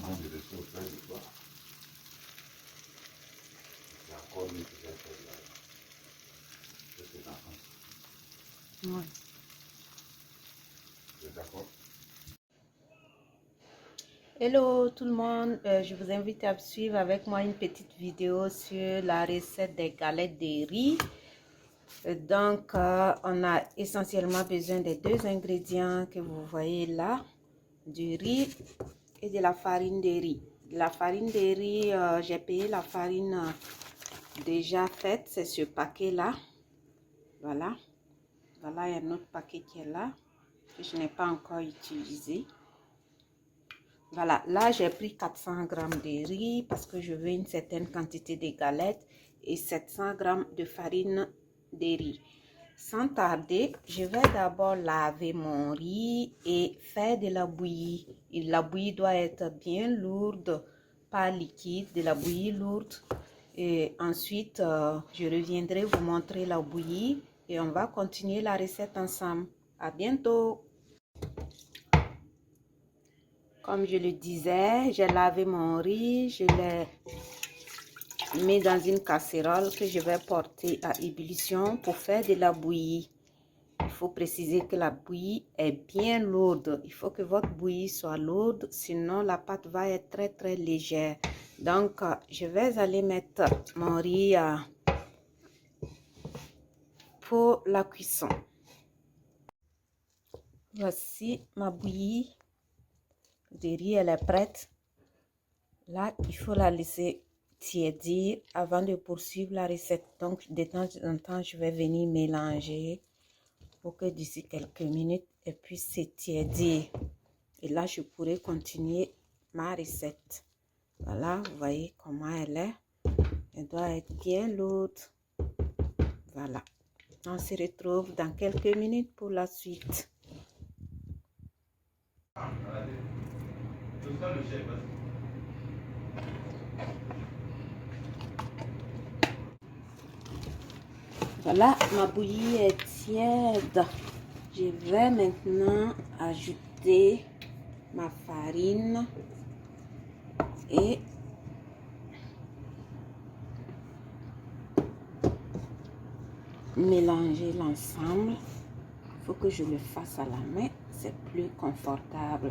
Ouais. Hello tout le monde, je vous invite à suivre avec moi une petite vidéo sur la recette des galettes de riz. Donc, on a essentiellement besoin des deux ingrédients que vous voyez là, du riz et de la farine de riz. La farine de riz, j'ai payé la farine déjà faite, c'est ce paquet là. Voilà, voilà, il y a un autre paquet qui est là, que je n'ai pas encore utilisé. Voilà, là j'ai pris 400 g de riz parce que je veux une certaine quantité de galettes et 700 g de farine de riz. Sans tarder, je vais d'abord laver mon riz et faire de la bouillie. Et la bouillie doit être bien lourde, pas liquide, de la bouillie lourde. Et ensuite, je reviendrai vous montrer la bouillie et on va continuer la recette ensemble. À bientôt! Comme je le disais, j'ai lavé mon riz, je l'ai mis dans une casserole que je vais porter à ébullition pour faire de la bouillie. Il faut préciser que la bouillie est bien lourde. Il faut que votre bouillie soit lourde, sinon la pâte va être très légère. Donc, je vais aller mettre mon riz pour la cuisson. Voici ma bouillie de riz, elle est prête. Là, il faut la laisser tiédir avant de poursuivre la recette. Donc, de temps en temps, je vais venir mélanger pour que d'ici quelques minutes, elle puisse se tiédir. Et là, je pourrai continuer ma recette. Voilà, vous voyez comment elle est. Elle doit être bien lourde. Voilà. On se retrouve dans quelques minutes pour la suite. Voilà, ma bouillie est tiède. Je vais maintenant ajouter ma farine et mélanger l'ensemble. Il faut que je le fasse à la main, c'est plus confortable.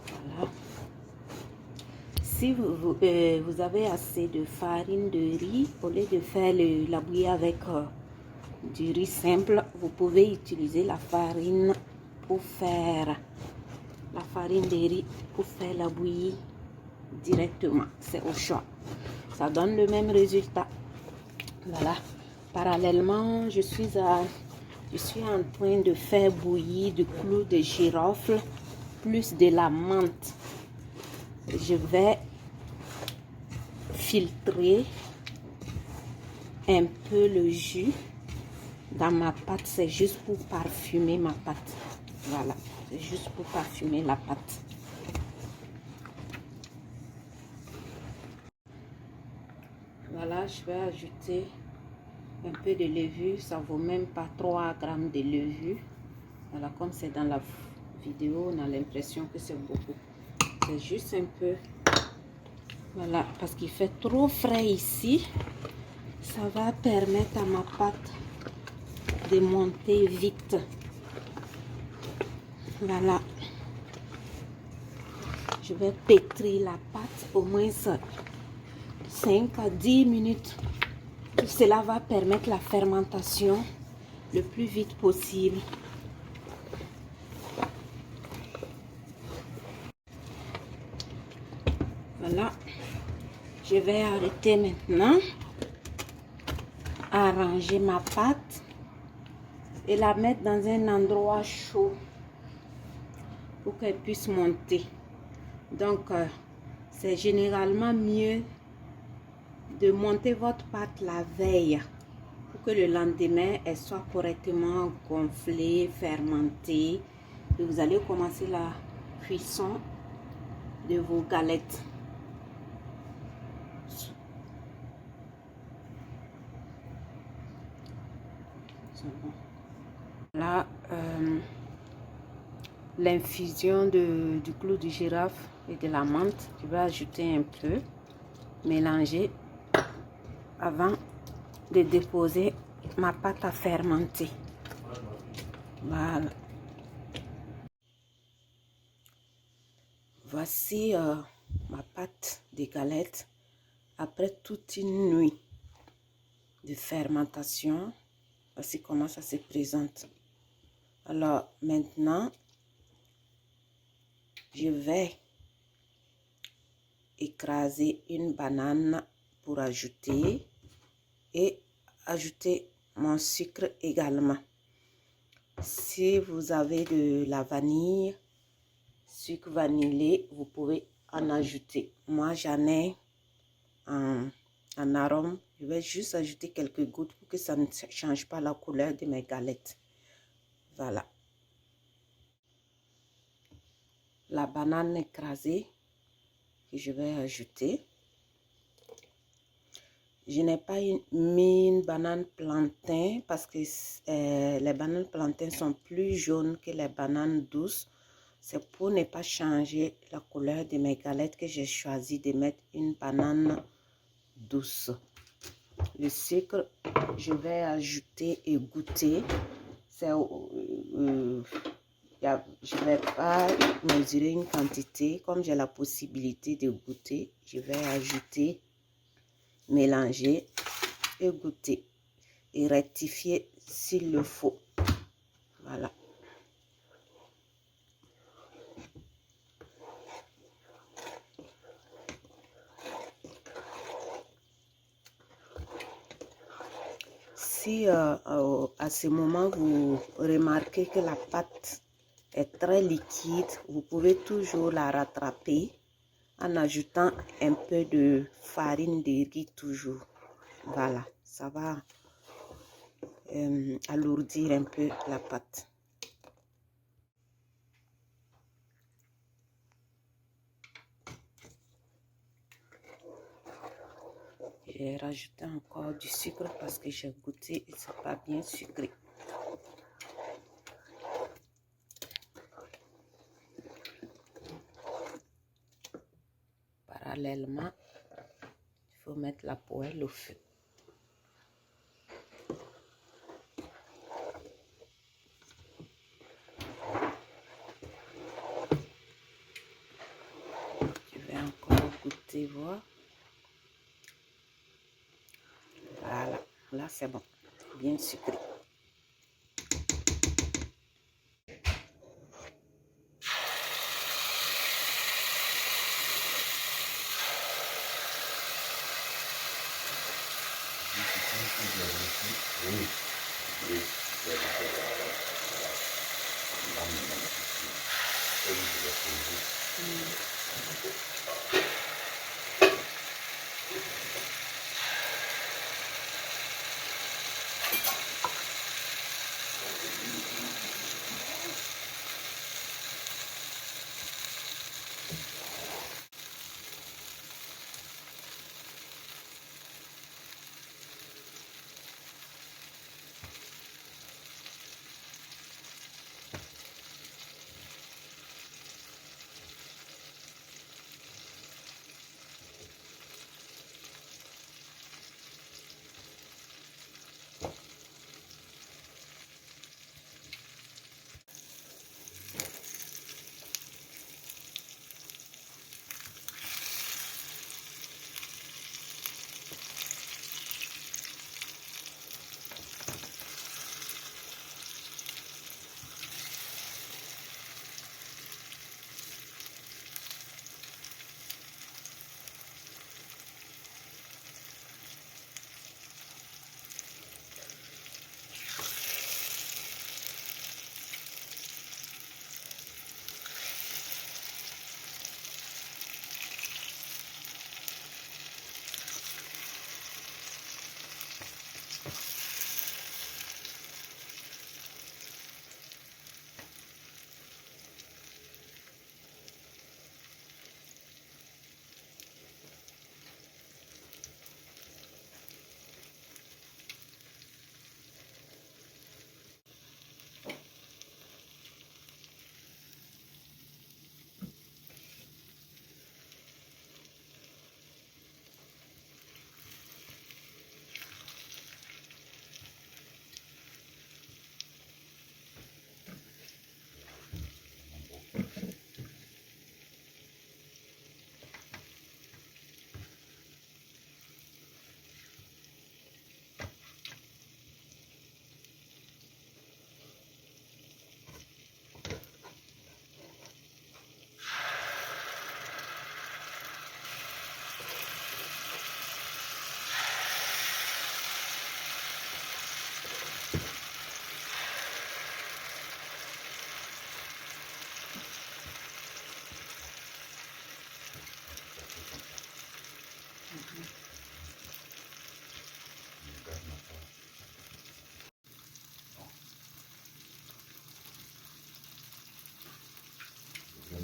Voilà. Si vous avez assez de farine de riz, au lieu de faire la bouillie avec du riz simple, vous pouvez utiliser la farine pour faire la bouillie directement. C'est au choix. Ça donne le même résultat. Voilà. Parallèlement, je suis en train de faire bouillir du clou de girofle plus de la menthe. Je vais filtrer un peu le jus dans ma pâte. C'est juste pour parfumer ma pâte. Voilà, c'est juste pour parfumer la pâte. Voilà, je vais ajouter un peu de levure. Ça vaut même pas 3 g de levure. Voilà, comme c'est dans la vidéo, on a l'impression que c'est beaucoup. C'est juste un peu. Voilà, parce qu'il fait trop frais ici. Ça va permettre à ma pâte de monter vite. Voilà. Je vais pétrir la pâte au moins 5 à 10 minutes. Cela va permettre la fermentation le plus vite possible. Voilà. Je vais arrêter maintenant. Arranger ma pâte et la mettre dans un endroit chaud pour qu'elle puisse monter. Donc, c'est généralement mieux de monter votre pâte la veille pour que le lendemain, elle soit correctement gonflée, fermentée. Et vous allez commencer la cuisson de vos galettes. Là, l'infusion du clou de girofle et de la menthe. Je vais ajouter un peu, mélanger avant de déposer ma pâte à fermenter. Voilà. Voici ma pâte de galette après toute une nuit de fermentation. Voici comment ça se présente. Alors maintenant, je vais écraser une banane pour ajouter et ajouter mon sucre également. Si vous avez de la vanille, sucre vanillé, vous pouvez en ajouter. Moi, j'en ai en arôme. Je vais juste ajouter quelques gouttes pour que ça ne change pas la couleur de mes galettes. Voilà. La banane écrasée que je vais ajouter. Je n'ai pas mis une banane plantain parce que les bananes plantain sont plus jaunes que les bananes douces. C'est pour ne pas changer la couleur de mes galettes que j'ai choisi de mettre une banane douce. Le sucre, je vais ajouter et goûter. Je ne vais pas mesurer une quantité. Comme j'ai la possibilité de goûter, je vais ajouter, mélanger et goûter. Et rectifier s'il le faut. Voilà. Si à ce moment vous remarquez que la pâte est très liquide, vous pouvez toujours la rattraper en ajoutant un peu de farine de riz toujours. Voilà, ça va alourdir un peu la pâte. J'ai rajouté encore du sucre parce que j'ai goûté et c'est pas bien sucré. Parallèlement, il faut mettre la poêle au feu. Je vais encore goûter, voir. Voilà, là c'est bon, bien sucré.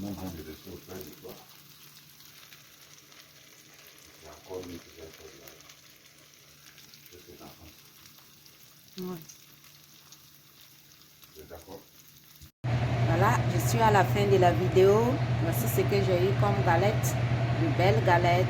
tellement bon de rester auprès de toi. C'est encore mieux que d'être là. C'est tes enfants. Ouais. Tu es d'accord? Voilà, je suis à la fin de la vidéo. Voici ce que j'ai eu comme galette. De belles galettes.